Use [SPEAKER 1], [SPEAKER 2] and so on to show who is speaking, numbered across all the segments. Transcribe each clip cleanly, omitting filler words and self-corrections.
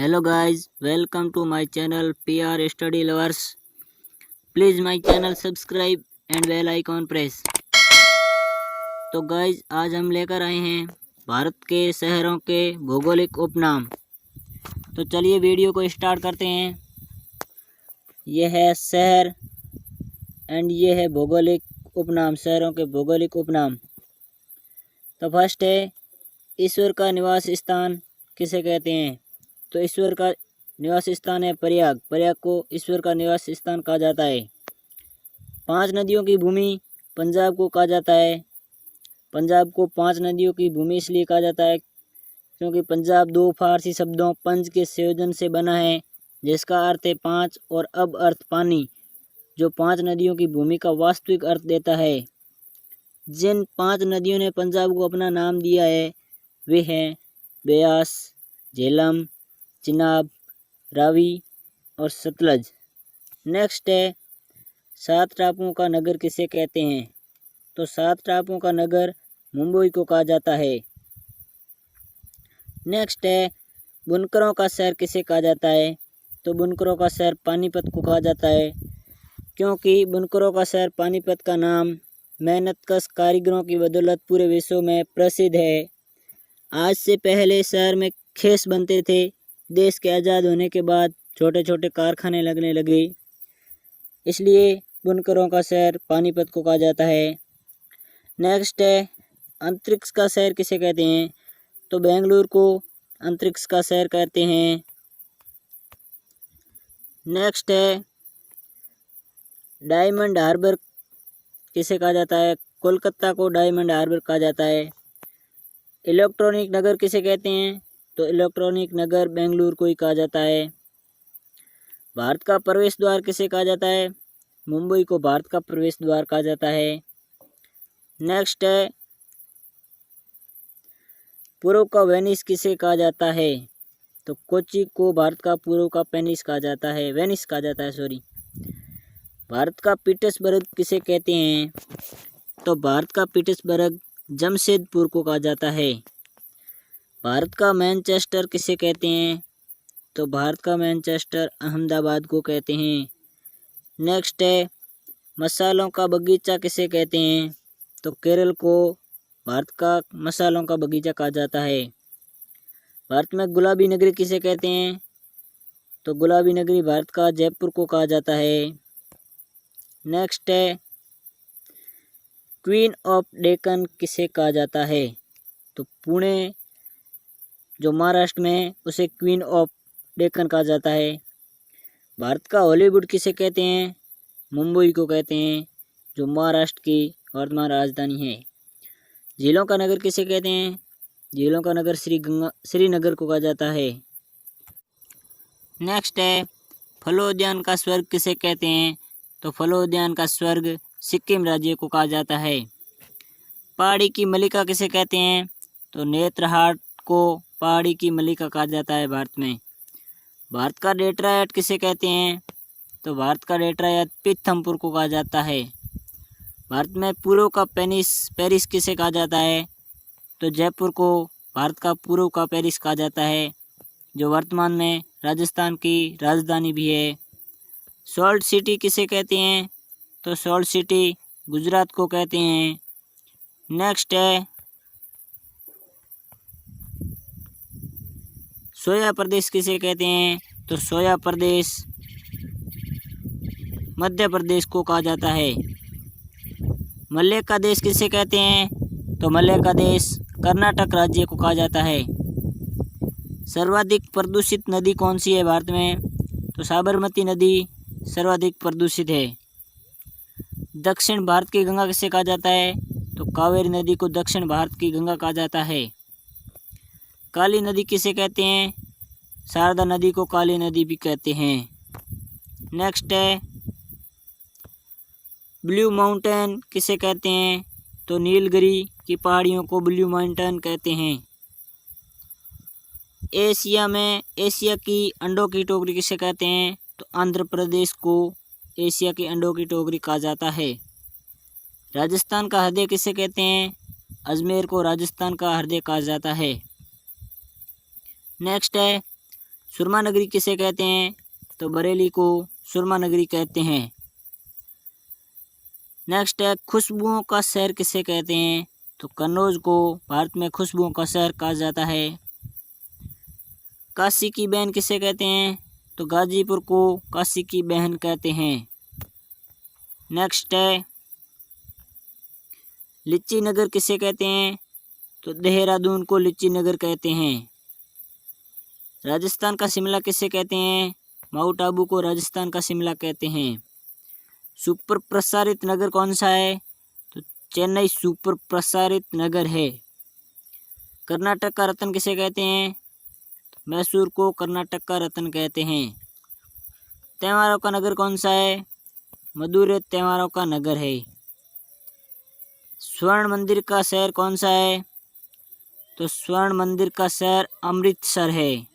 [SPEAKER 1] Hello guys, welcome to my channel PR Study Lovers. Please my channel subscribe and bell icon press. तो guys आज हम लेकर आए हैं भारत के शहरों के भौगोलिक उपनाम। तो चलिए वीडियो को स्टार्ट करते हैं। यह है शहर एंड ये है भौगोलिक उपनाम, शहरों के भौगोलिक उपनाम। तो फर्स्ट है, ईश्वर का निवास स्थान किसे कहते हैं? तो ईश्वर का निवास स्थान है प्रयाग। प्रयाग को ईश्वर का निवास स्थान कहा जाता है। 5 नदियों की भूमि पंजाब को कहा जाता है। पंजाब को 5 नदियों की भूमि इसलिए कहा जाता है क्योंकि पंजाब 2 फारसी शब्दों पंज के संयोजन से बना है, जिसका अर्थ है 5 और अब अर्थ पानी, जो 5 नदियों की भूमि का वास्तविक अर्थ देता है। जिन 5 नदियों ने पंजाब को अपना नाम दिया है वे हैं ब्यास, झेलम, चिनाब, रावी और सतलज। नेक्स्ट है, 7 टापुओं का नगर किसे कहते हैं? तो 7 टापुओं का नगर मुंबई को कहा जाता है। नेक्स्ट है, बुनकरों का शहर किसे कहा जाता है? तो बुनकरों का शहर पानीपत को कहा जाता है, क्योंकि बुनकरों का शहर पानीपत का नाम मेहनतकश कारीगरों की बदौलत पूरे विश्व में प्रसिद्ध है। आज से पहले शहर में खेस बनते थे। देश के आज़ाद होने के बाद छोटे छोटे कारखाने लगने लगे, इसलिए बुनकरों का शहर पानीपत को कहा जाता है। नेक्स्ट है, अंतरिक्ष का शहर किसे कहते हैं? तो बेंगलुरु को अंतरिक्ष का शहर कहते हैं। नेक्स्ट है, डायमंड हार्बर किसे कहा जाता है? कोलकाता को डायमंड हार्बर कहा जाता है। इलेक्ट्रॉनिक नगर किसे कहते हैं? तो इलेक्ट्रॉनिक नगर बेंगलुरु को ही कहा जाता है। भारत का प्रवेश द्वार किसे कहा जाता है? मुंबई को भारत का प्रवेश द्वार कहा जाता है। नेक्स्ट है, पूर्व का वेनिस किसे कहा जाता है? तो कोच्चि को भारत का पूर्व का वेनिस कहा जाता है। भारत का पीटर्सबर्ग किसे कहते हैं? तो भारत का पीटर्सबर्ग जमशेदपुर को कहा जाता है। भारत का मैनचेस्टर किसे कहते हैं? तो भारत का मैनचेस्टर अहमदाबाद को कहते हैं। नेक्स्ट है, मसालों का बगीचा किसे कहते हैं? तो केरल को भारत का मसालों का बगीचा कहा जाता है। भारत में गुलाबी नगरी किसे कहते हैं? तो गुलाबी नगरी भारत का जयपुर को कहा जाता है। नेक्स्ट है, क्वीन ऑफ डेक्कन किसे कहा जाता है? तो पुणे जो महाराष्ट्र में उसे क्वीन ऑफ डेक्कन कहा जाता है। भारत का हॉलीवुड किसे कहते हैं? मुंबई को कहते हैं, जो महाराष्ट्र की वर्तमान राजधानी है। झीलों का नगर किसे कहते हैं? झीलों का नगर श्रीनगर को कहा जाता है। नेक्स्ट है, फलोद्यान का स्वर्ग किसे कहते हैं? तो फलोद्यान का स्वर्ग सिक्किम राज्य को कहा जाता है। पहाड़ी की मल्लिका किसे कहते हैं? तो नेत्रहाट को पहाड़ी की मल्लिका कहा जाता है भारत में। भारत का डेट्रायट किसे कहते हैं? तो भारत का डेट्रायट पीथमपुर को कहा जाता है। भारत में पूर्व का पेरिस किसे कहा जाता है? तो जयपुर को भारत का पूर्व का पेरिस कहा जाता है, जो वर्तमान में राजस्थान की राजधानी भी है। सॉल्ट सिटी किसे कहते हैं? तो सॉल्ट सिटी गुजरात को कहते हैं। नेक्स्ट है, सोया प्रदेश किसे कहते हैं? तो सोया प्रदेश मध्य प्रदेश को कहा जाता है। मलय का देश किसे कहते हैं? तो मलय का देश कर्नाटक राज्य को कहा जाता है। सर्वाधिक प्रदूषित नदी कौन सी है भारत में? तो साबरमती नदी सर्वाधिक प्रदूषित है। दक्षिण भारत की गंगा किसे कहा जाता है? तो कावेरी नदी को दक्षिण भारत की गंगा कहा जाता है। काली नदी किसे कहते हैं? शारदा नदी को काली नदी भी कहते हैं। नेक्स्ट है, ब्लू माउंटेन किसे कहते हैं? तो नीलगिरी की पहाड़ियों को ब्लू माउंटेन कहते हैं। एशिया की अंडों की टोकरी किसे कहते हैं? तो आंध्र प्रदेश को एशिया की अंडों की टोकरी कहा जाता है। राजस्थान का हृदय किसे कहते हैं? अजमेर को राजस्थान का हृदय कहा जाता है। नेक्स्ट है, सुरमा नगरी किसे कहते हैं? तो बरेली को सुरमा नगरी कहते हैं। नेक्स्ट है खुशबुओं का शहर किसे कहते हैं? तो कन्नौज को भारत में खुशबुओं का शहर कहा जाता है। काशी की बहन किसे कहते हैं? तो गाजीपुर को काशी की बहन कहते हैं। नेक्स्ट है लीची नगर किसे कहते हैं? तो देहरादून को लीची नगर कहते हैं। राजस्थान का शिमला किसे कहते हैं? माउंट आबू को राजस्थान का शिमला कहते हैं। सुपर प्रसारित नगर कौन सा है? तो चेन्नई सुपर प्रसारित नगर है। कर्नाटक का रत्न किसे कहते हैं? मैसूर को कर्नाटक का रत्न कहते हैं। त्योहारों का नगर कौन सा है? मदुरै त्योहारों का नगर है। स्वर्ण मंदिर का शहर कौन सा है? तो स्वर्ण मंदिर का शहर अमृतसर है।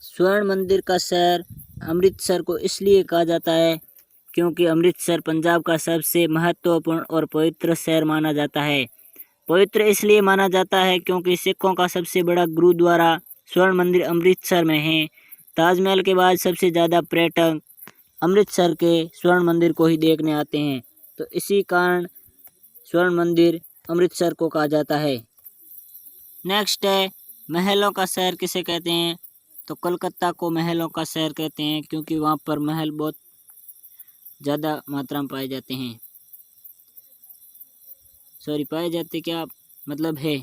[SPEAKER 1] स्वर्ण मंदिर का शहर अमृतसर को इसलिए कहा जाता है क्योंकि अमृतसर पंजाब का सबसे महत्वपूर्ण और पवित्र शहर माना जाता है। पवित्र इसलिए माना जाता है क्योंकि सिखों का सबसे बड़ा गुरुद्वारा स्वर्ण मंदिर अमृतसर में है। ताजमहल के बाद सबसे ज़्यादा पर्यटक अमृतसर के स्वर्ण मंदिर को ही देखने आते हैं, तो इसी कारण स्वर्ण मंदिर अमृतसर को कहा जाता है। नेक्स्ट है महलों का शहर किसे कहते हैं? तो कलकत्ता को महलों का शहर कहते हैं क्योंकि वहाँ पर महल बहुत ज़्यादा मात्रा में पाए जाते हैं। पाए जाते क्या मतलब है।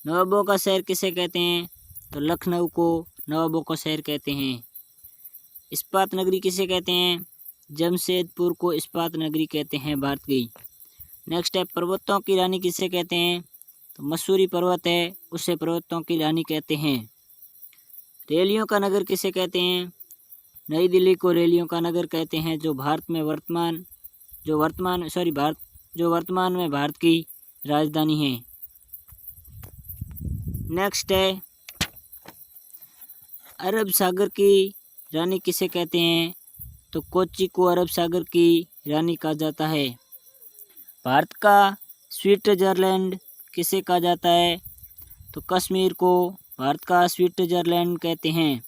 [SPEAKER 1] नवाबों का शहर किसे कहते हैं? तो लखनऊ को नवाबों का शहर कहते हैं। इस्पात नगरी किसे कहते हैं? जमशेदपुर को इस्पात नगरी कहते हैं भारत की। नेक्स्ट है पर्वतों की रानी किसे कहते हैं? तो मसूरी पर्वत है, उसे पर्वतों की रानी कहते हैं। रेलियों का नगर किसे कहते हैं? नई दिल्ली को रेलियों का नगर कहते हैं, जो वर्तमान में भारत की राजधानी है। नेक्स्ट है अरब सागर की रानी किसे कहते हैं? तो कोच्चि को अरब सागर की रानी कहा जाता है। भारत का स्विट्जरलैंड किसे कहा जाता है? तो कश्मीर को भारत का स्विट्जरलैंड कहते हैं।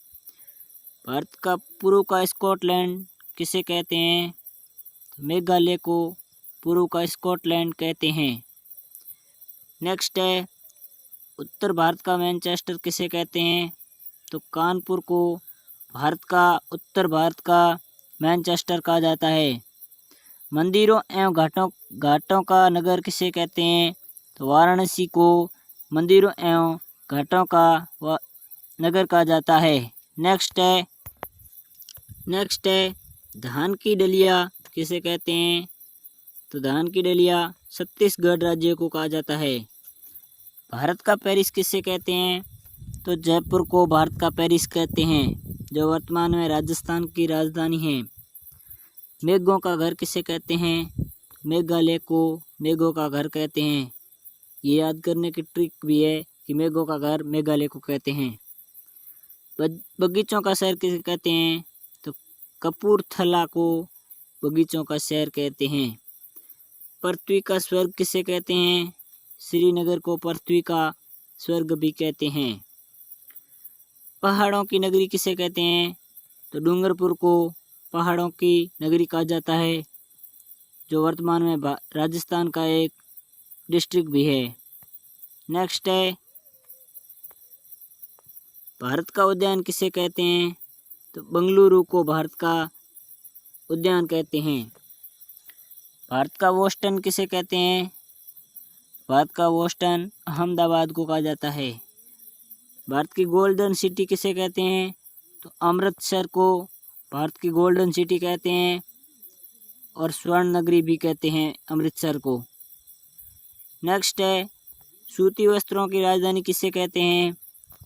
[SPEAKER 1] भारत का पूर्व का स्कॉटलैंड किसे कहते हैं? तो मेघालय को पूर्व का स्कॉटलैंड कहते हैं। नेक्स्ट है उत्तर भारत का मैनचेस्टर किसे कहते हैं? तो कानपुर को उत्तर भारत का मैनचेस्टर कहा जाता है। मंदिरों एवं घाटों का नगर किसे कहते हैं? तो वाराणसी को मंदिरों एवं घाटों का नगर कहा जाता है। नेक्स्ट है धान की डलिया किसे कहते हैं? तो धान की डलिया छत्तीसगढ़ राज्य को कहा जाता है। भारत का पेरिस किसे कहते हैं? तो जयपुर को भारत का पेरिस कहते हैं, जो वर्तमान में राजस्थान की राजधानी है। मेघों का घर किसे कहते हैं? मेघालय को मेघों का घर कहते हैं। ये याद करने की ट्रिक भी है कि मेघों का घर मेघालय को कहते हैं। बगीचों का शहर किसे कहते हैं? तो कपूरथला को बगीचों का शहर कहते हैं। पृथ्वी का स्वर्ग किसे कहते हैं? श्रीनगर को पृथ्वी का स्वर्ग भी कहते हैं। पहाड़ों की नगरी किसे कहते हैं? तो डूंगरपुर को पहाड़ों की नगरी कहा जाता है, जो वर्तमान में राजस्थान का एक डिस्ट्रिक्ट भी है। नेक्स्ट है भारत का उद्यान किसे कहते हैं? तो बेंगलुरु को भारत का उद्यान कहते हैं। भारत का बोस्टन किसे कहते हैं? भारत का बोस्टन अहमदाबाद को कहा जाता है। भारत की गोल्डन सिटी किसे कहते हैं? तो अमृतसर को भारत की गोल्डन सिटी कहते हैं और स्वर्ण नगरी भी कहते हैं अमृतसर को। नेक्स्ट है सूती वस्त्रों की राजधानी किसे कहते हैं?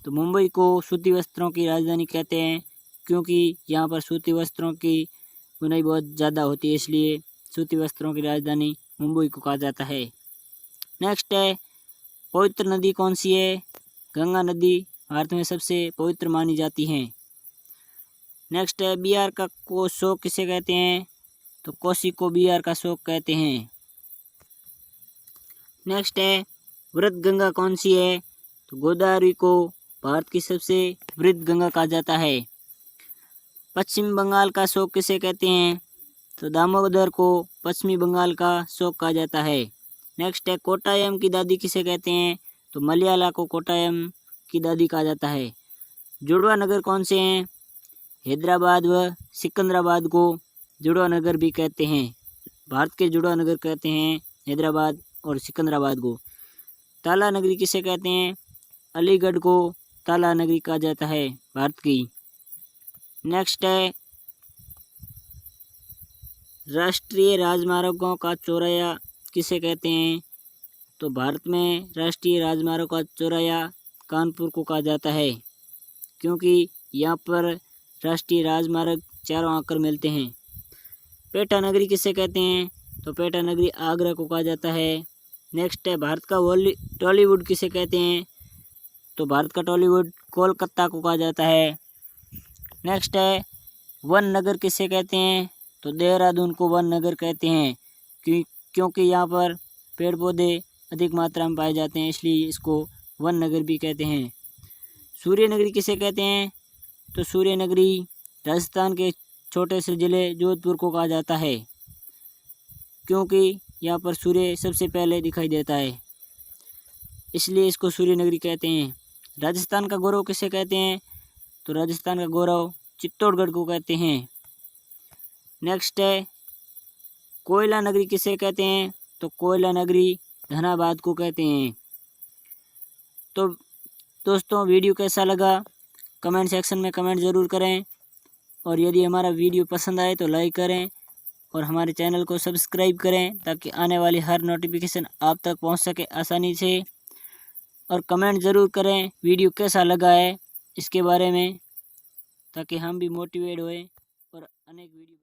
[SPEAKER 1] तो मुंबई को सूती वस्त्रों की राजधानी कहते हैं, क्योंकि यहाँ पर सूती वस्त्रों की बुनाई बहुत ज़्यादा होती है, इसलिए सूती वस्त्रों की राजधानी मुंबई को कहा जाता है। नेक्स्ट है पवित्र नदी कौन सी है? गंगा नदी भारत में सबसे पवित्र मानी जाती है। नेक्स्ट है बिहार का शोक किसे कहते हैं? तो कोसी को बिहार का शोक कहते हैं। नेक्स्ट है वृत गंगा कौन सी है? तो गोदावरी को भारत की सबसे वृद्ध गंगा कहा जाता है। पश्चिम बंगाल का शोक किसे कहते हैं? तो दामोदर को पश्चिमी बंगाल का शोक कहा जाता है। नेक्स्ट है कोट्टायम की दादी किसे कहते हैं? तो मलयाला को कोट्टायम की दादी कहा जाता है। जुड़वा नगर कौन से हैं? हैदराबाद व सिकंदराबाद को जुड़वा नगर भी कहते हैं। भारत के जुड़वा नगर कहते हैं हैदराबाद और सिकंदराबाद को। ताला नगरी किसे कहते हैं? अलीगढ़ को ताला नगरी कहा जाता है भारत की। नेक्स्ट है राष्ट्रीय राजमार्गों का चौराहा किसे कहते हैं? तो भारत में राष्ट्रीय राजमार्गों का चौराहा कानपुर को कहा जाता है, क्योंकि यहाँ पर राष्ट्रीय राजमार्ग चारों आकर मिलते हैं। पेटा नगरी किसे कहते हैं? तो पेटा नगरी आगरा को कहा जाता है। नेक्स्ट है भारत का टॉलीवुड किसे कहते हैं? तो भारत का टॉलीवुड कोलकाता को कहा जाता है। नेक्स्ट है वन नगर किसे कहते हैं? तो देहरादून को वन नगर कहते हैं, क्योंकि यहाँ पर पेड़ पौधे अधिक मात्रा में पाए जाते हैं, इसलिए इसको वन नगर भी कहते हैं। सूर्य नगरी किसे कहते हैं? तो सूर्य नगरी राजस्थान के छोटे से ज़िले जोधपुर को कहा जाता है, क्योंकि यहाँ पर सूर्य सबसे पहले दिखाई देता है, इसलिए इसको सूर्य नगरी कहते हैं। राजस्थान का गौरव किसे कहते हैं? तो राजस्थान का गौरव चित्तौड़गढ़ को कहते हैं। नेक्स्ट है कोयला नगरी किसे कहते हैं? तो कोयला नगरी धनाबाद को कहते हैं। तो दोस्तों, वीडियो कैसा लगा कमेंट सेक्शन में कमेंट ज़रूर करें, और यदि हमारा वीडियो पसंद आए तो लाइक करें और हमारे चैनल को सब्सक्राइब करें, ताकि आने वाली हर नोटिफिकेशन आप तक पहुंच सके आसानी से। और कमेंट ज़रूर करें वीडियो कैसा लगा है इसके बारे में, ताकि हम भी मोटिवेट होएं और अनेक वीडियो